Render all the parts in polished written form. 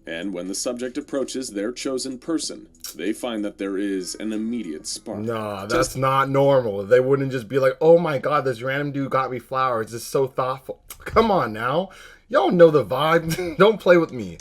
And when the subject approaches their chosen person, they find that there is an immediate spark. Nah, that's not normal. They wouldn't just be like, oh my god, this random dude got me flowers. It's so thoughtful. Come on now. Y'all know the vibe. Don't play with me.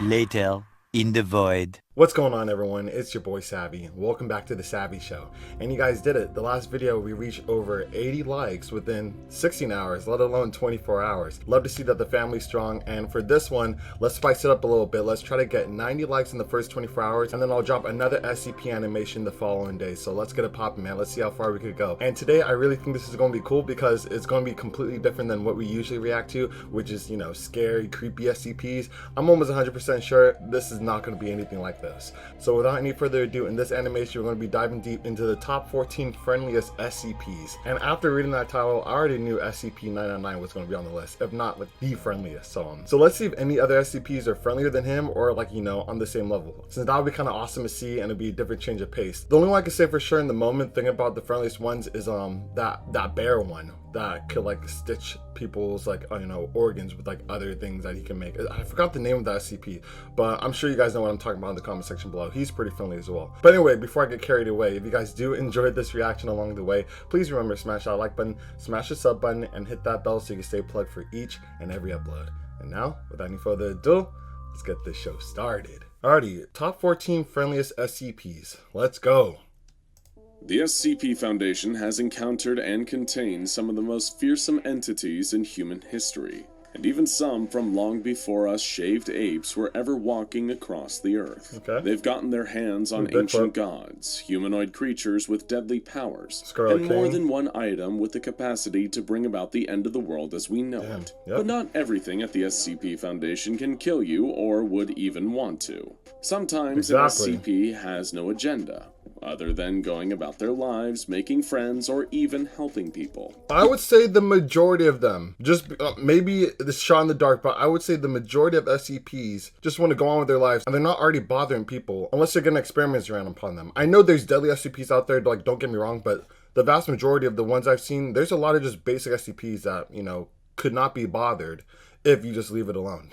Later, in the void. What's going on, everyone? It's your boy Savvy. Welcome back to the Savvy Show. And you guys did it. The last video we reached over 80 likes within 16 hours, let alone 24 hours. Love to see that the family's strong. And for this one, let's spice it up a little bit. Let's try to get 90 likes in the first 24 hours, and then I'll drop another SCP animation the following day. So let's get it popping, man. Let's see how far we could go. And today, I really think this is going to be cool because it's going to be completely different than what we usually react to, which is, you know, scary, creepy SCPs. I'm almost 100% sure this is not going to be anything like this. So without any further ado, in this animation, we're going to be diving deep into the top 14 friendliest SCPs. And after reading that title, I already knew SCP-999 was going to be on the list, if not like the friendliest. So let's see if any other SCPs are friendlier than him or, like, you know, on the same level. Since that would be kind of awesome to see, and it'd be a different change of pace. The only one I can say for sure in the moment thinking about the friendliest ones is that bear one that could like stitch people's like you know, organs with like other things that he can make. I forgot the name of that SCP, but I'm sure you guys know what I'm talking about in the comment section below. He's pretty friendly as well. But anyway, before I get carried away, if you guys do enjoy this reaction along the way, please remember to smash that like button, smash the sub button, and hit that bell so you can stay plugged for each and every upload. And now, without any further ado, let's get this show started. Alrighty, top 14 friendliest SCPs. Let's go. The SCP Foundation has encountered and contained some of the most fearsome entities in human history, and even some from long before us shaved apes were ever walking across the earth. Okay. They've gotten their hands on ancient gods, humanoid creatures with deadly powers, Scarlet and more King. than one item with the capacity to bring about the end of the world as we know it. Yep. But not everything at the SCP Foundation can kill you or would even want to. Sometimes Exactly. an SCP has no agenda, other than going about their lives, making friends, or even helping people. I would say the majority of them, just maybe this shot in the dark, but I would say the majority of SCPs just want to go on with their lives, and they're not already bothering people unless they're getting experiments ran upon them. I know there's deadly SCPs out there, like, don't get me wrong, but the vast majority of the ones I've seen, there's a lot of just basic SCPs that, you know, could not be bothered if you just leave it alone.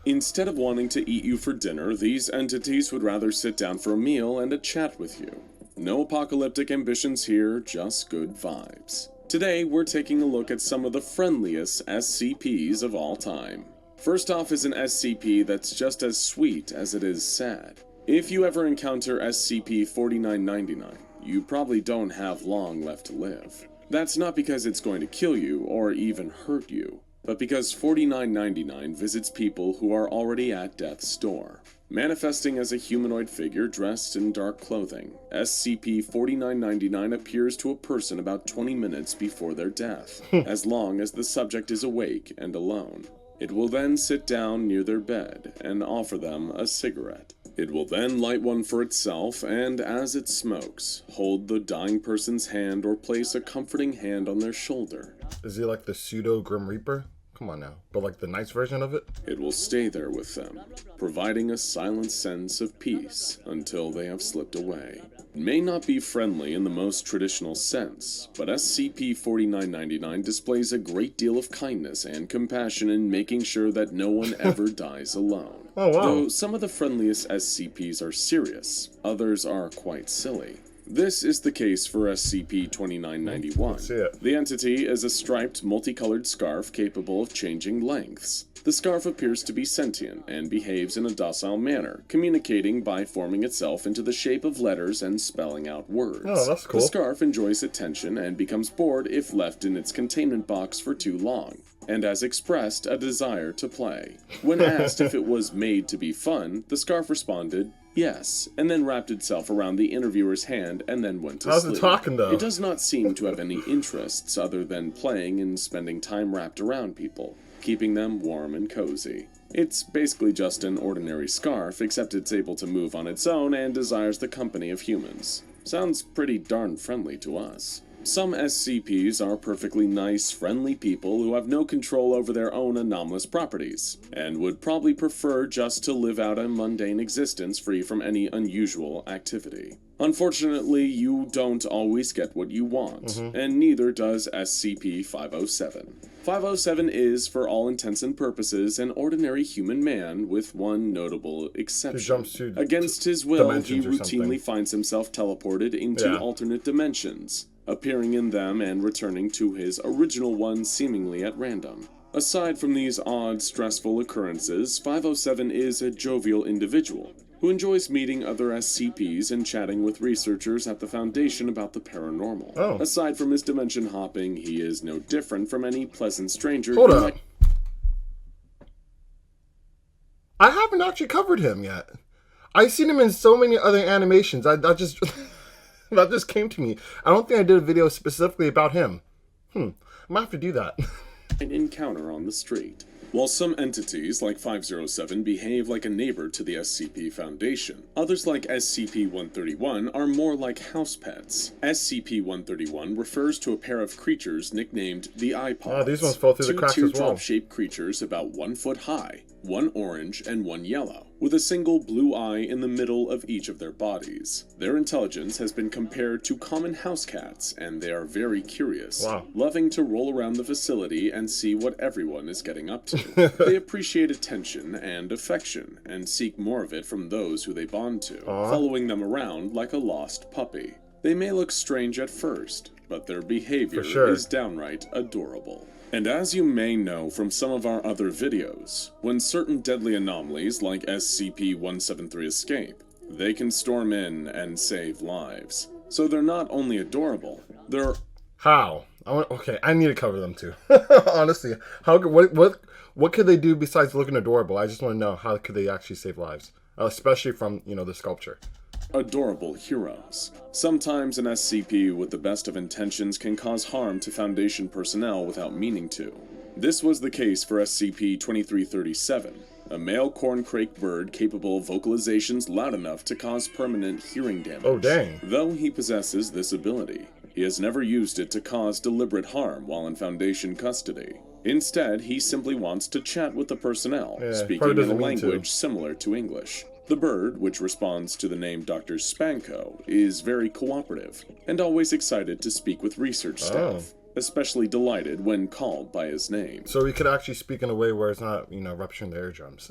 Instead of wanting to eat you for dinner, these entities would rather sit down for a meal and a chat with you. No apocalyptic ambitions here, just good vibes. Today, we're taking a look at some of the friendliest SCPs of all time. First off is an SCP that's just as sweet as it is sad. If you ever encounter SCP-4999, you probably don't have long left to live. That's not because it's going to kill you or even hurt you, but because 4999 visits people who are already at death's door. Manifesting as a humanoid figure dressed in dark clothing, SCP-4999 appears to a person about 20 minutes before their death, as long as the subject is awake and alone. It will then sit down near their bed and offer them a cigarette. It will then light one for itself and, as it smokes, hold the dying person's hand or place a comforting hand on their shoulder. Is he like the pseudo Grim Reaper? Come on now, but like the nice version of it? It will stay there with them, providing a silent sense of peace until they have slipped away. It may not be friendly in the most traditional sense, but SCP-4999 displays a great deal of kindness and compassion in making sure that no one ever dies alone. Oh, wow. Though some of the friendliest SCPs are serious, others are quite silly. This is the case for SCP-2991. Let's see it. The entity is a striped, multicolored scarf capable of changing lengths. The scarf appears to be sentient and behaves in a docile manner, communicating by forming itself into the shape of letters and spelling out words. Oh, that's cool. The scarf enjoys attention and becomes bored if left in its containment box for too long, and has expressed a desire to play. When asked if it was made to be fun, the scarf responded, yes, and then wrapped itself around the interviewer's hand and then went to How's sleep. it talking, though? It does not seem to have any interests other than playing and spending time wrapped around people, keeping them warm and cozy. It's basically just an ordinary scarf, except it's able to move on its own and desires the company of humans. Sounds pretty darn friendly to us. Some SCPs are perfectly nice, friendly people who have no control over their own anomalous properties, and would probably prefer just to live out a mundane existence free from any unusual activity. Unfortunately, you don't always get what you want, and neither does SCP-507. 507 is, for all intents and purposes, an ordinary human man with one notable exception. jumps to Against his will, he dimensions or routinely something. finds himself teleported into Yeah. alternate dimensions, appearing in them and returning to his original one seemingly at random. Aside from these odd, stressful occurrences, 507 is a jovial individual who enjoys meeting other SCPs and chatting with researchers at the Foundation about the paranormal. Oh. Aside from his dimension hopping, he is no different from any pleasant stranger. Hold you up. might- I haven't actually covered him yet. I've seen him in so many other animations. I just that just came to me. I don't think I did a video specifically about him. I might have to do that. An encounter on the street. While some entities, like 507, behave like a neighbor to the SCP Foundation, others like SCP-131 are more like house pets. SCP-131 refers to a pair of creatures nicknamed the iPods. Oh, these ones fall through the cracks as well. Two teardrop-shaped creatures about 1 foot high, one orange and one yellow, with a single blue eye in the middle of each of their bodies. Their intelligence has been compared to common house cats, and they are very curious, Wow. loving to roll around the facility and see what everyone is getting up to. They appreciate attention and affection, and seek more of it from those who they bond to, following them around like a lost puppy. They may look strange at first, but their behavior For sure. is downright adorable. And as you may know from some of our other videos, when certain deadly anomalies like SCP-173 escape, they can storm in and save lives. So they're not only adorable, they're How? Okay, I need to cover them too. Honestly, what could they do besides looking adorable? I just want to know, how could they actually save lives, especially from the sculpture. adorable heroes. Sometimes an SCP with the best of intentions can cause harm to Foundation personnel without meaning to. This was the case for SCP-2337, a male corncrake bird capable of vocalizations loud enough to cause permanent hearing damage. Oh, dang. Though he possesses this ability, he has never used it to cause deliberate harm while in Foundation custody. Instead, he simply wants to chat with the personnel, Yeah, speaking probably in a doesn't mean to. language similar to English. The bird, which responds to the name Dr. Spanko, is very cooperative and always excited to speak with research staff, especially delighted when called by his name. So he could actually speak in a way where it's not, rupturing the eardrums.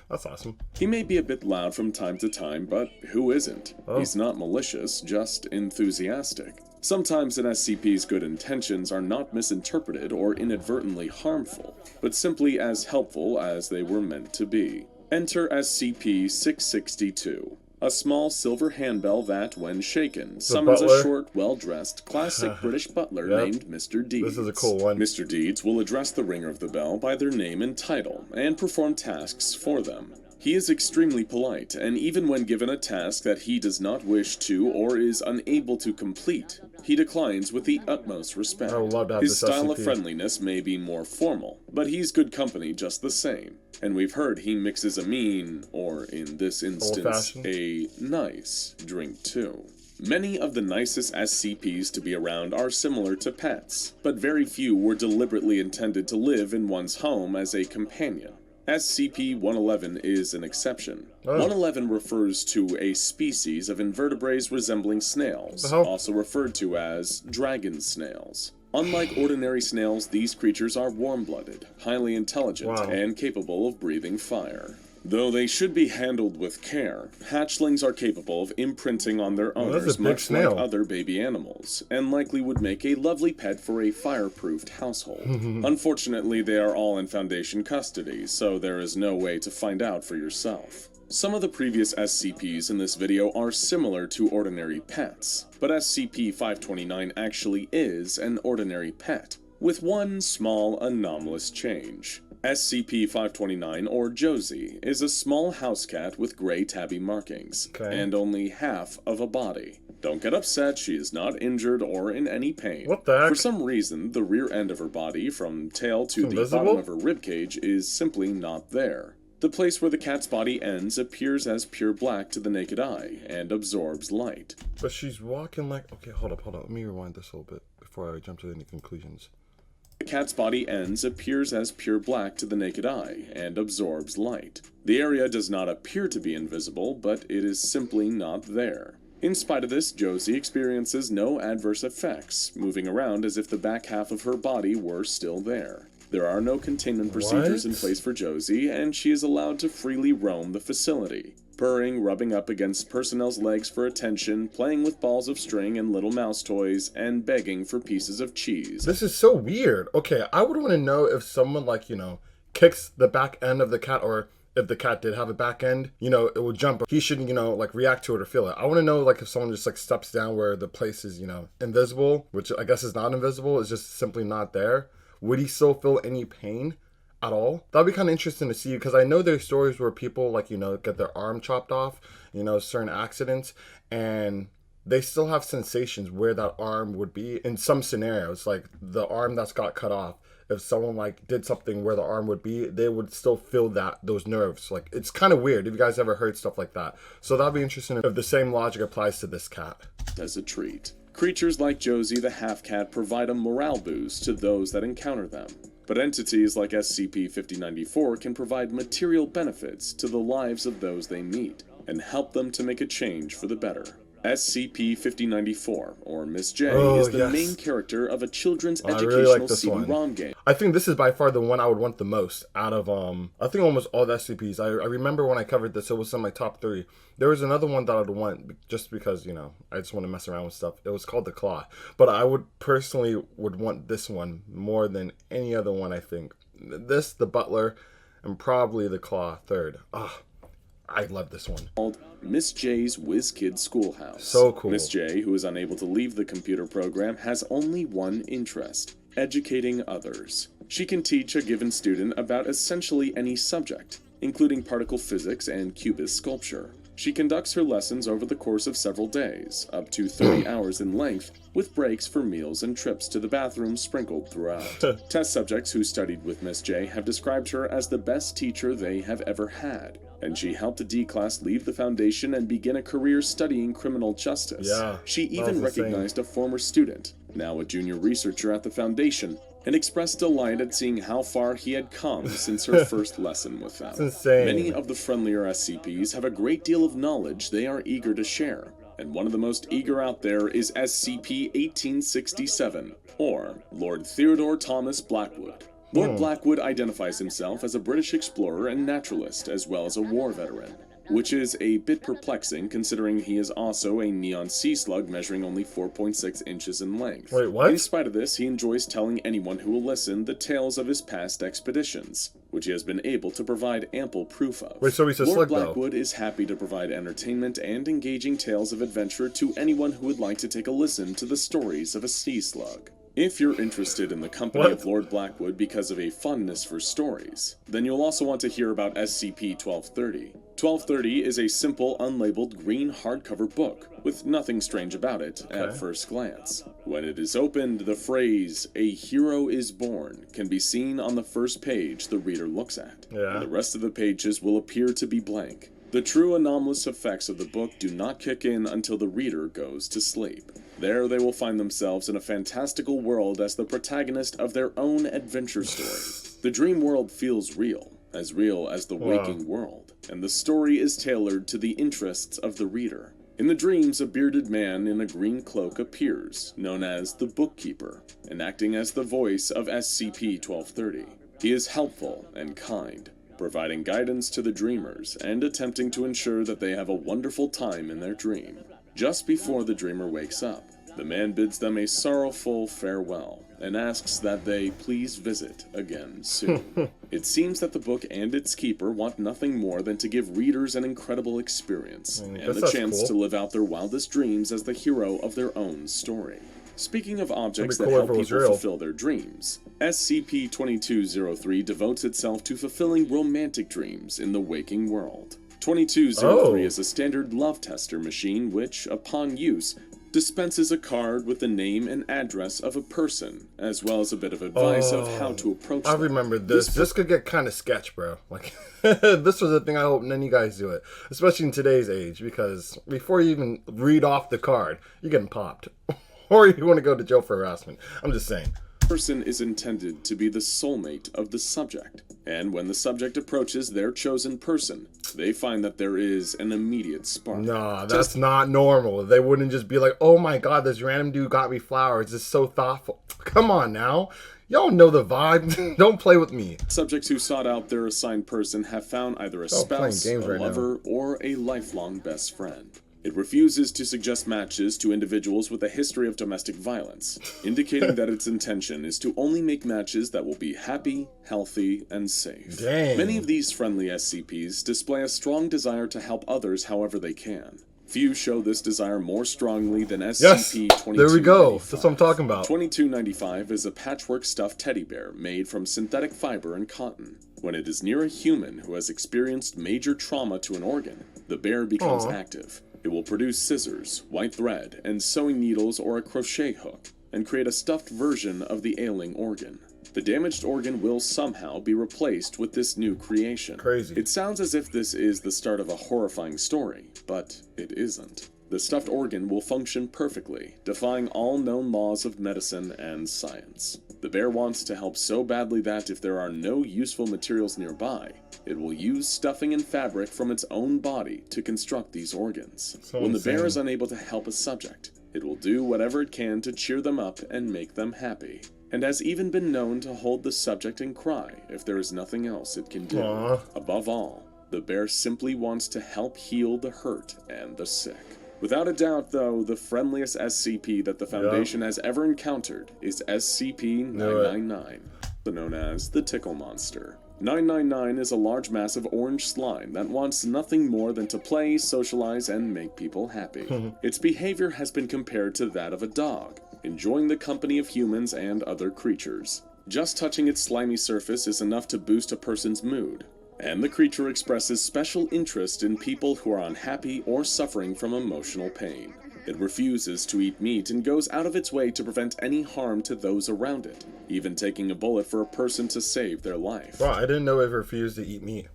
That's awesome. He may be a bit loud from time to time, but who isn't? He's not malicious, just enthusiastic. Sometimes an SCP's good intentions are not misinterpreted or inadvertently harmful, but simply as helpful as they were meant to be. Enter SCP-662, a small silver handbell that, when shaken, summons butler? a short, well-dressed, classic British butler Yep. named Mr. Deeds. This is a cool one. Mr. Deeds will address the ringer of the bell by their name and title, and perform tasks for them. He is extremely polite, and even when given a task that he does not wish to or is unable to complete, he declines with the utmost respect. I would love to have His this style of SCP. friendliness may be more formal, but he's good company just the same. And we've heard he mixes a mean, or in this instance, Old-fashioned? a nice drink too. Many of the nicest SCPs to be around are similar to pets, but very few were deliberately intended to live in one's home as a companion. SCP-111 is an exception. 111 refers to a species of invertebrates resembling snails, hell? also referred to as dragon snails. Unlike ordinary snails, these creatures are warm-blooded, highly intelligent, Wow. and capable of breathing fire. Though they should be handled with care, hatchlings are capable of imprinting on their that's a owners big much snail. like other baby animals, and likely would make a lovely pet for a fireproofed household. Unfortunately, they are all in Foundation custody, so there is no way to find out for yourself. Some of the previous SCPs in this video are similar to ordinary pets, but SCP-529 actually is an ordinary pet, with one small anomalous change. SCP-529, or Josie, is a small house cat with gray tabby markings, Okay. and only half of a body. Don't get upset, she is not injured or in any pain. What the heck? For some reason, the rear end of her body, from tail to the invisible? bottom of her ribcage, is simply not there. The place where the cat's body ends appears as pure black to the naked eye, and absorbs light. But she's walking like... Okay, hold up. Let me rewind this a little bit before I jump to any conclusions. The cat's body ends appears as pure black to the naked eye, and absorbs light. The area does not appear to be invisible, but it is simply not there. In spite of this, Josie experiences no adverse effects, moving around as if the back half of her body were still there. There are no containment procedures in place for Josie, and she is allowed to freely roam the facility, purring, rubbing up against personnel's legs for attention, playing with balls of string and little mouse toys, and begging for pieces of cheese. This is so weird. Okay, I would want to know if someone, like, kicks the back end of the cat, or if the cat did have a back end, it would jump. He should, like, react to it or feel it. I want to know, like, if someone just, like, steps down where the place is, invisible, which I guess is not invisible, it's just simply not there. Would he still feel any pain at all? That'd be kind of interesting to see, because I know there's stories where people, like, get their arm chopped off, certain accidents, and they still have sensations where that arm would be in some scenarios. Like the arm that's got cut off, if someone like did something where the arm would be, they would still feel those nerves. Like, it's kind of weird if you guys ever heard stuff like that. So that'd be interesting if the same logic applies to this cat. As a treat, creatures like Josie the half-cat provide a morale boost to those that encounter them. But entities like SCP-5094 can provide material benefits to the lives of those they meet, and help them to make a change for the better. SCP-5094, or Miss J, is the main character of a children's educational CD-ROM game. I think this is by far the one I would want the most out of, I think almost all the SCPs. I remember when I covered this, it was in my top 3. There was another one that I'd want just because, I just want to mess around with stuff. It was called the Claw. But I would want this one more than any other one, I think. This, the Butler, and probably the Claw third. I love this one. Called Miss J's Whiz Kid Schoolhouse. So cool. Miss J, who is unable to leave the computer program, has only one interest: educating others. She can teach a given student about essentially any subject, including particle physics and cubist sculpture. She conducts her lessons over the course of several days, up to 30 hours in length, with breaks for meals and trips to the bathroom sprinkled throughout. Test subjects who studied with Miss J have described her as the best teacher they have ever had, and she helped a D-class leave the Foundation and begin a career studying criminal justice. Yeah, she even recognized a former student, now a junior researcher at the Foundation, and expressed delight at seeing how far he had come since her first lesson with them. That's insane. Many of the friendlier SCPs have a great deal of knowledge they are eager to share, and one of the most eager out there is SCP-1867, or Lord Theodore Thomas Blackwood. Lord Blackwood identifies himself as a British explorer and naturalist, as well as a war veteran, which is a bit perplexing considering he is also a neon sea slug measuring only 4.6 inches in length. Wait, what? In spite of this, he enjoys telling anyone who will listen the tales of his past expeditions, which he has been able to provide ample proof of. Wait, so he's a Lord slug, Blackwood is happy to provide entertainment and engaging tales of adventure to anyone who would like to take a listen to the stories of a sea slug. If you're interested in the company of Lord Blackwood because of a fondness for stories, then you'll also want to hear about SCP-1230. 1230 is a simple, unlabeled green hardcover book, with nothing strange about it at first glance. When it is opened, the phrase, "A hero is born," can be seen on the first page the reader looks at, and the rest of the pages will appear to be blank. The true anomalous effects of the book do not kick in until the reader goes to sleep. There they will find themselves in a fantastical world as the protagonist of their own adventure story. The dream world feels real as the waking world, and the story is tailored to the interests of the reader. In the dreams, a bearded man in a green cloak appears, known as the Bookkeeper, and acting as the voice of SCP-1230. He is helpful and kind, providing guidance to the dreamers and attempting to ensure that they have a wonderful time in their dream. Just before the dreamer wakes up, the man bids them a sorrowful farewell and asks that they please visit again soon. It seems that the book and its keeper want nothing more than to give readers an incredible experience and the chance to live out their wildest dreams as the hero of their own story. Speaking of objects that help people fulfill their dreams, SCP-2203 devotes itself to fulfilling romantic dreams in the waking world. 2203 is a standard love tester machine which, upon use, dispenses a card with the name and address of a person, as well as a bit of advice of how to approach them. I remember this. This could get kind of sketch, bro. Like, this was the thing. I hope none of you guys do it, especially in today's age, because before you even read off the card, you're getting popped. Or you want to go to jail for harassment. I'm just saying. Person is intended to be the soulmate of the subject, and when the subject approaches their chosen person, they find that there is an immediate spark. Nah, that's not normal. They wouldn't just be like, "Oh my god, this random dude got me flowers. It's so thoughtful." Come on now. Y'all know the vibe. Don't play with me. Subjects who sought out their assigned person have found either a Oh, playing spouse, games a right now. lover, or a lifelong best friend. It refuses to suggest matches to individuals with a history of domestic violence, indicating that its intention is to only make matches that will be happy, healthy, and safe. Dang. Many of these friendly SCPs display a strong desire to help others however they can. Few show this desire more strongly than SCP-2295. There we go. That's what I'm talking about. 2295 is a patchwork stuffed teddy bear made from synthetic fiber and cotton. When it is near a human who has experienced major trauma to an organ, the bear becomes active. It will produce scissors, white thread, and sewing needles or a crochet hook, and create a stuffed version of the ailing organ. The damaged organ will somehow be replaced with this new creation. Crazy. It sounds as if this is the start of a horrifying story, but it isn't. The stuffed organ will function perfectly, defying all known laws of medicine and science. The bear wants to help so badly that if there are no useful materials nearby, it will use stuffing and fabric from its own body to construct these organs. So When the bear insane. is unable to help a subject, it will do whatever it can to cheer them up and make them happy, and has even been known to hold the subject and cry if there is nothing else it can do. Aw. Above all, the bear simply wants to help heal the hurt and the sick. Without a doubt, though, the friendliest SCP that the Foundation has ever encountered is SCP-999, also known as the Tickle Monster. 999 is a large mass of orange slime that wants nothing more than to play, socialize, and make people happy. Its behavior has been compared to that of a dog, enjoying the company of humans and other creatures. Just touching its slimy surface is enough to boost a person's mood, and the creature expresses special interest in people who are unhappy or suffering from emotional pain. It refuses to eat meat and goes out of its way to prevent any harm to those around it, even taking a bullet for a person to save their life. Bro, I didn't know it refused to eat meat.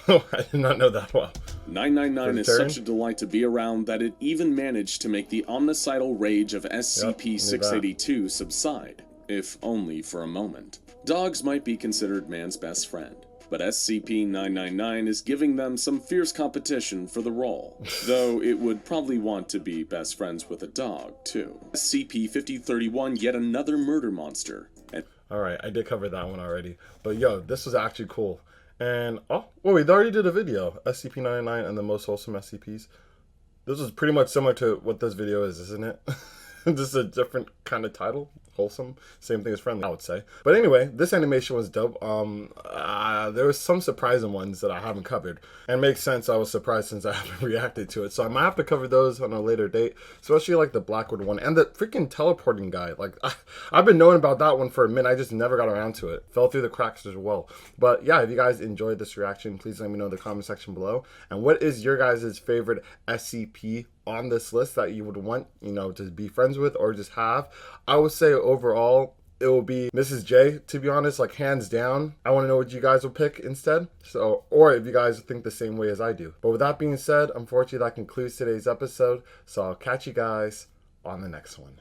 I did not know that well. 999 is Vegetarian? such a delight to be around that it even managed to make the omnicidal rage of SCP-682 subside, if only for a moment. Dogs might be considered man's best friend, but SCP-999 is giving them some fierce competition for the role, though it would probably want to be best friends with a dog, too. SCP-5031, yet another murder monster. And Alright, I did cover that one already. But yo, this was actually cool. And, oh, wait, they already did a video. SCP-99 and the most wholesome SCPs. This is pretty much similar to what this video is, isn't it? This is a different kind of title. Wholesome. Same thing as friendly, I would say. But anyway, this animation was dope. There was some surprising ones that I haven't covered. And it makes sense, I was surprised since I haven't reacted to it. So I might have to cover those on a later date. Especially like the Blackwood one. And the freaking teleporting guy. Like, I've been knowing about that one for a minute. I just never got around to it. Fell through the cracks as well. But yeah, if you guys enjoyed this reaction, please let me know in the comment section below. And what is your guys' favorite SCP on this list that you would want, you know, to be friends with or just have? I would say overall it will be Mrs. J, to be honest, like hands down. I want to know what you guys will pick instead. So, or if you guys think the same way as I do. But with that being said, unfortunately that concludes today's episode. So I'll catch you guys on the next one.